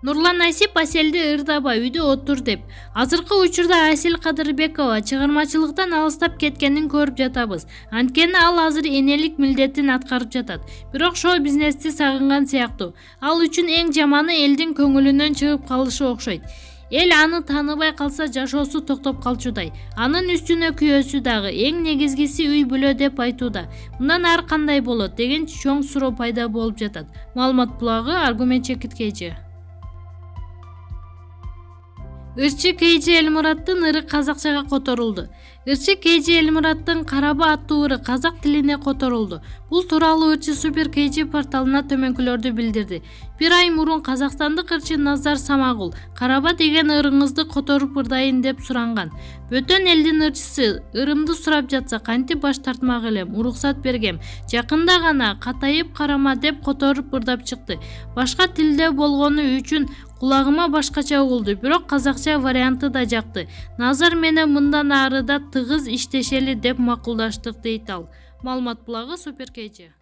Нурлан Асип Аселди ырдабай үйдө отур деп. Азыркы учурда Асел Кадырбекова чыгармачылыктан алыстап кеткенин көрүп жатабыз. Анткени ал азыр энелик милдетин аткарып жатат. Бирок шоу-бизнести сагынган сыяктуу. Ал үчүн эң жаманы элдин көңүлүнөн чыгып калышы окшойт. Эл аны тааныбай калса жашоосу токтоп калчудай. Анын үстүнө күйөөсү дагы эң негизгиси үй бүлө деп айтууда. Мындан ары кандай болот деген чоң суроо пайда болуп жатат. Маалымат булагы, аргумент чекиткейчи. Ырчы Кейжи Элмураттын ыры казакчага которулду. Ырчы Кейжи Элмураттын Караба аттуу ыры казак тилине которулду. Бул тууралуу ырчы Супер Кейжи порталына төмөнкүлөрдү билдирди. Бир ай мурун казакстандык ырчы Назар Самагул Караба деген ырыңызды которуп ырдайын деп суранган. Бөтөн элдин ырчысы ырымды сурап жатса кантип баш тартмак элем, уруксат бергем. Жакында гана катайып карама деп которуп ырдап чыкты. Башка тилде болгону үчүн кулагыма башкача угулду, бирок казакча варианты да жакты. Назар менен мындан ары да тыгыз иштешели деп макулдаштык дейт ал. Маалымат булагы, Супер Кейжи.